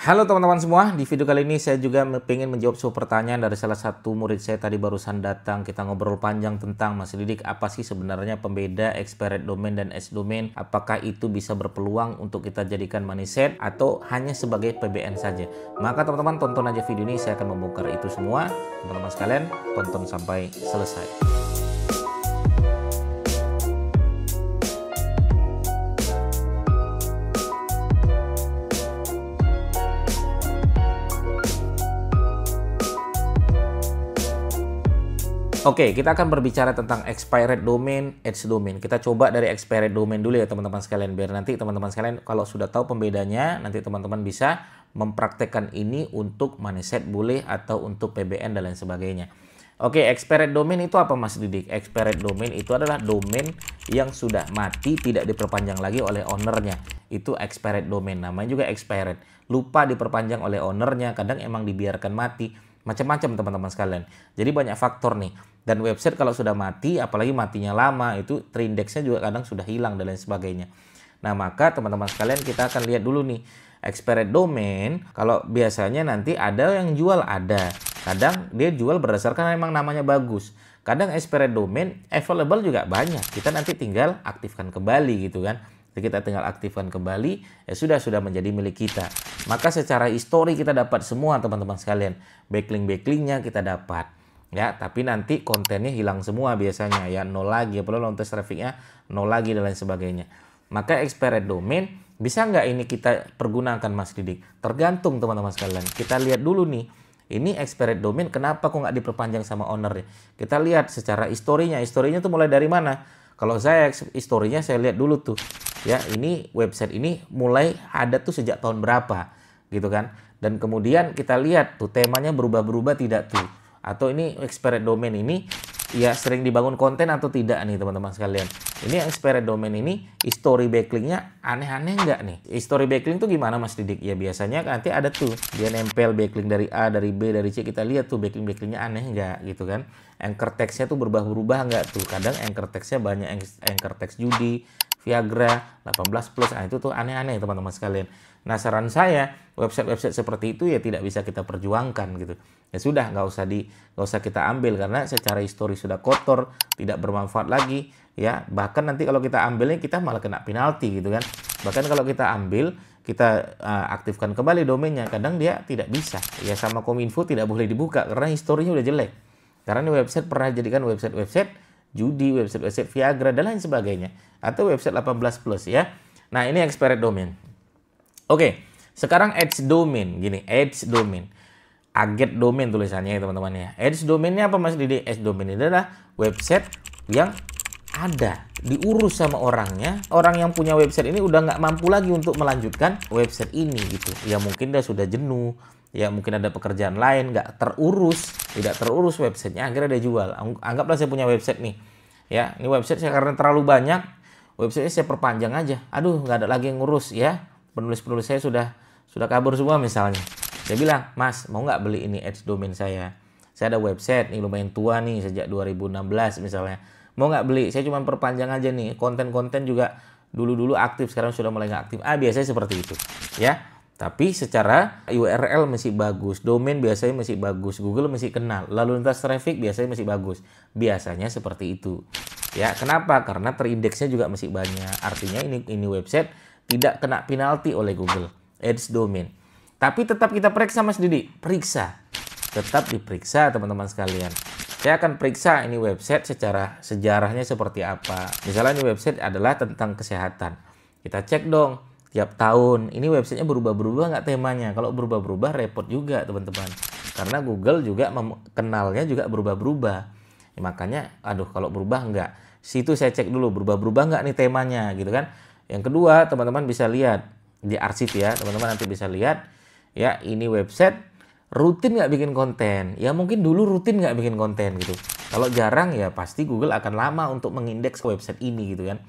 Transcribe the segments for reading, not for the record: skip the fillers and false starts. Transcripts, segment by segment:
Halo teman-teman semua, di video kali ini saya juga ingin menjawab sebuah pertanyaan dari salah satu murid saya tadi barusan datang. Kita ngobrol panjang tentang Mas Didik, apa sih sebenarnya pembeda expired domain dan edge domain? Apakah itu bisa berpeluang untuk kita jadikan money set atau hanya sebagai PBN saja? Maka teman-teman tonton aja video ini, saya akan membongkar itu semua. Teman-teman sekalian, tonton sampai selesai. Oke, kita akan berbicara tentang expired domain, edge domain. Kita coba dari expired domain dulu ya teman-teman sekalian. Biar nanti teman-teman sekalian kalau sudah tahu pembedanya, nanti teman-teman bisa mempraktekkan ini untuk money set boleh atau untuk PBN dan lain sebagainya. Oke, expired domain itu apa Mas Didik? Expired domain itu adalah domain yang sudah mati, tidak diperpanjang lagi oleh ownernya. Itu expired domain, namanya juga expired. Lupa diperpanjang oleh ownernya, kadang emang dibiarkan mati. Macam-macam teman-teman sekalian. Jadi banyak faktor nih. Dan website kalau sudah mati, apalagi matinya lama, itu terindeksnya juga kadang sudah hilang dan lain sebagainya. Nah, maka teman-teman sekalian kita akan lihat dulu nih. Expired domain, kalau biasanya nanti ada yang jual ada. Kadang dia jual berdasarkan memang namanya bagus. Kadang expired domain available juga banyak. Kita nanti tinggal aktifkan kembali gitu kan. Jadi kita tinggal aktifkan kembali, ya sudah menjadi milik kita. Maka secara histori kita dapat semua teman-teman sekalian. Backlink-backlingnya kita dapat. Ya, tapi nanti kontennya hilang semua biasanya ya, nol lagi, apalagi long test trafficnya nol lagi dan lain sebagainya. Maka expired domain bisa nggak ini kita pergunakan Mas Didik? Tergantung teman-teman sekalian. Kita lihat dulu nih, ini expired domain kenapa kok nggak diperpanjang sama owner? Kita lihat secara historinya tuh mulai dari mana? Kalau saya historinya saya lihat dulu tuh, ya ini website ini mulai ada tuh sejak tahun berapa, gitu kan? Dan kemudian kita lihat tuh temanya berubah-berubah tidak tuh? Atau ini expired domain ini ya sering dibangun konten atau tidak nih teman-teman sekalian. Ini expired domain ini history backlinknya aneh-aneh nggak nih? History backlink tuh gimana Mas Didik? Ya biasanya nanti ada tuh dia nempel backlink dari A, dari B, dari C, kita lihat tuh backlink-backlingnya aneh nggak gitu kan. Anchor text-nya tuh berubah-berubah nggak tuh? Kadang anchor text-nya banyak anchor text judi, Viagra, 18+, nah itu tuh aneh-aneh teman-teman sekalian. Nah saran saya, website-website seperti itu ya tidak bisa kita perjuangkan gitu. Ya sudah, nggak usah kita ambil karena secara histori sudah kotor, tidak bermanfaat lagi. Ya bahkan nanti kalau kita ambilnya kita malah kena penalti gitu kan. Bahkan kalau kita ambil, kita aktifkan kembali domainnya, kadang dia tidak bisa. Ya sama Kominfo tidak boleh dibuka karena historinya udah jelek. Karena ini website pernah jadikan website judi, website Viagra dan lain sebagainya, atau website 18+ ya. Nah, ini expired domain. Oke, sekarang edge domain. Gini, edge domain. Aget domain tulisannya ya teman-teman ya. Edge domainnya apa Mas Didi? Edge domain ini adalah website yang ada, diurus sama orangnya. Orang yang punya website ini udah nggak mampu lagi untuk melanjutkan website ini gitu. Ya mungkin dia sudah jenuh, ya mungkin ada pekerjaan lain, nggak terurus, tidak terurus websitenya, akhirnya dia jual. Anggaplah saya punya website nih, ya ini website saya karena terlalu banyak, websitenya saya perpanjang aja. Aduh, nggak ada lagi yang ngurus ya, penulis-penulis saya sudah kabur semua misalnya. Dia bilang, Mas mau nggak beli ini edge domain saya? Saya ada website nih lumayan tua nih sejak 2016 misalnya. Mau nggak beli? Saya cuma perpanjang aja nih, konten-konten juga dulu aktif, sekarang sudah mulai nggak aktif. Biasanya seperti itu, ya. Tapi secara URL masih bagus, domain biasanya masih bagus, Google masih kenal, lalu lintas traffic biasanya masih bagus. Biasanya seperti itu. Ya, kenapa? Karena terindeksnya juga masih banyak. Artinya ini website tidak kena penalti oleh Google Edge domain. Tapi tetap kita periksa Mas Didi, periksa. Tetap diperiksa teman-teman sekalian. Saya akan periksa ini website secara sejarahnya seperti apa. Misalnya ini website adalah tentang kesehatan. Kita cek dong. Tiap tahun, ini websitenya berubah-berubah nggak temanya? Kalau berubah-berubah repot juga teman-teman. Karena Google juga kenalnya juga berubah-berubah. Ya, makanya, aduh kalau berubah nggak. Situ saya cek dulu, berubah-berubah nggak nih temanya gitu kan. Yang kedua, teman-teman bisa lihat di arsip ya. Teman-teman nanti bisa lihat, ya ini website rutin nggak bikin konten. Ya mungkin dulu rutin nggak bikin konten gitu. Kalau jarang ya pasti Google akan lama untuk mengindeks website ini gitu kan.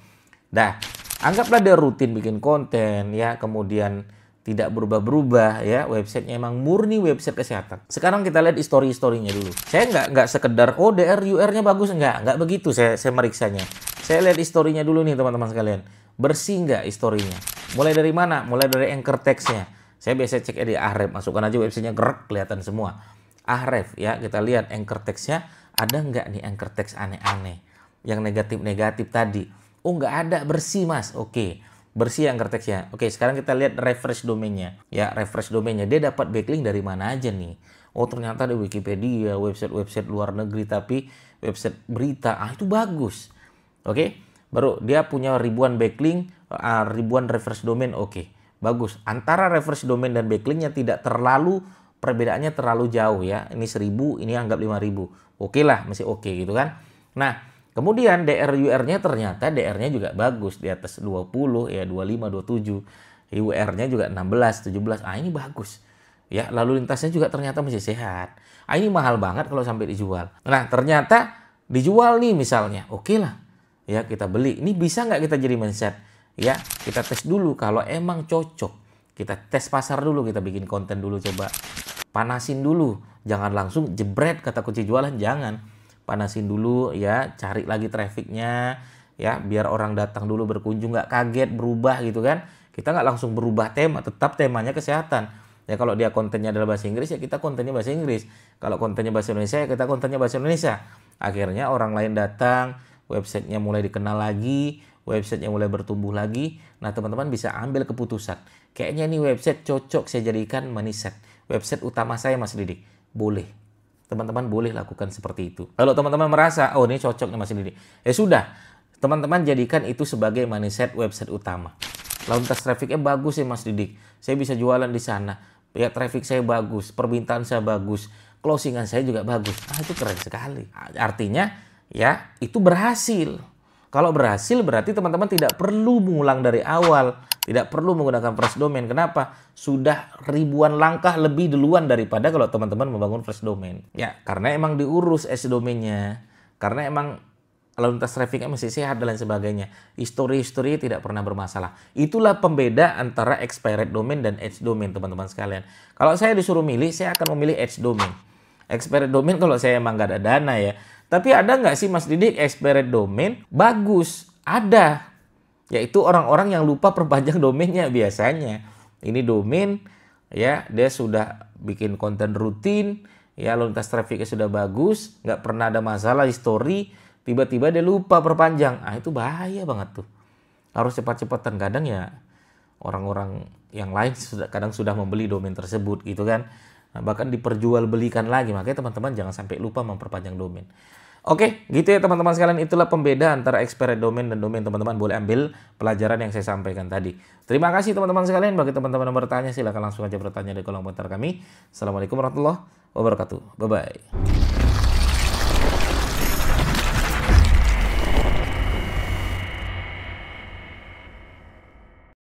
Dah. Anggaplah dia rutin bikin konten ya, kemudian tidak berubah-berubah ya, websitenya emang murni website kesehatan. Sekarang kita lihat historinya dulu. Saya nggak sekedar DR UR-nya bagus, nggak begitu saya meriksanya. Saya lihat historinya dulu nih teman-teman sekalian. Bersih nggak historinya? Mulai dari mana? Mulai dari anchor text-nya. Saya biasa cek di Ahref, masukkan aja websitenya, gerak kelihatan semua. Ahref ya, kita lihat anchor text-nya ada nggak nih anchor text aneh-aneh, yang negatif-negatif tadi. Oh nggak ada, bersih mas. Oke, bersih anchor text-nya. Oke, sekarang kita lihat refresh domainnya. Ya, refresh domainnya, dia dapat backlink dari mana aja nih. Oh ternyata di Wikipedia, website-website luar negeri, tapi website berita, itu bagus. Oke, baru dia punya ribuan backlink, ribuan refresh domain. Oke, bagus. Antara refresh domain dan backlinknya tidak terlalu, perbedaannya terlalu jauh ya. Ini 1000, ini anggap 5000. Oke lah, masih oke gitu kan. Nah, kemudian DRUR-nya ternyata DR-nya juga bagus, di atas 20 ya, 25, 27. UR-nya juga 16, 17. Ini bagus. Ya, lalu lintasnya juga ternyata masih sehat. Ini mahal banget kalau sampai dijual. Nah, ternyata dijual nih misalnya. Oke lah. Ya, kita beli. Ini bisa nggak kita jadi mindset? Ya, kita tes dulu kalau emang cocok. Kita tes pasar dulu, kita bikin konten dulu, coba panasin dulu. Jangan langsung jebret kata kunci jualan, jangan. Panasin dulu ya, cari lagi trafficnya ya, biar orang datang dulu berkunjung, nggak kaget berubah gitu kan. Kita nggak langsung berubah tema, tetap temanya kesehatan. Ya kalau dia kontennya adalah bahasa Inggris, ya kita kontennya bahasa Inggris. Kalau kontennya bahasa Indonesia, ya kita kontennya bahasa Indonesia. Akhirnya orang lain datang, websitenya mulai dikenal lagi, websitenya mulai bertumbuh lagi. Nah teman-teman bisa ambil keputusan. Kayaknya ini website cocok saya jadikan Moneyset, website utama saya Mas Didik. Boleh. Teman-teman boleh lakukan seperti itu. Kalau teman-teman merasa, oh ini cocok nih Mas Didik. Ya sudah, teman-teman jadikan itu sebagai Moneyset website utama. Lalu lintas trafficnya bagus ya Mas Didik. Saya bisa jualan di sana. Ya traffic saya bagus, permintaan saya bagus, closingan saya juga bagus. Itu keren sekali. Artinya ya itu berhasil. Kalau berhasil berarti teman-teman tidak perlu mengulang dari awal, tidak perlu menggunakan fresh domain. Kenapa? Sudah ribuan langkah lebih duluan daripada kalau teman-teman membangun fresh domain. Ya, karena emang diurus S domainnya. Karena emang lalu lintas trafficnya masih sehat dan lain sebagainya. History tidak pernah bermasalah. Itulah pembeda antara expired domain dan edge domain, teman-teman sekalian. Kalau saya disuruh milih, saya akan memilih edge domain. Expired domain kalau saya emang nggak ada dana ya. Tapi ada nggak sih Mas Didik expired domain? Bagus, ada. Yaitu orang-orang yang lupa perpanjang domainnya biasanya. Ini domain, ya dia sudah bikin konten rutin, ya lalu lintas trafficnya sudah bagus, nggak pernah ada masalah history. Tiba-tiba dia lupa perpanjang. Itu bahaya banget tuh. Harus cepat-cepatan. Kadang ya orang-orang yang lain kadang sudah membeli domain tersebut gitu kan. Nah, bahkan diperjualbelikan lagi. Makanya teman-teman jangan sampai lupa memperpanjang domain. Oke, gitu ya teman-teman sekalian. Itulah pembeda antara expired domain dan domain. Teman-teman boleh ambil pelajaran yang saya sampaikan tadi. Terima kasih teman-teman sekalian. Bagi teman-teman yang bertanya, silakan langsung aja bertanya di kolom komentar kami. Assalamualaikum warahmatullahi wabarakatuh. Bye-bye.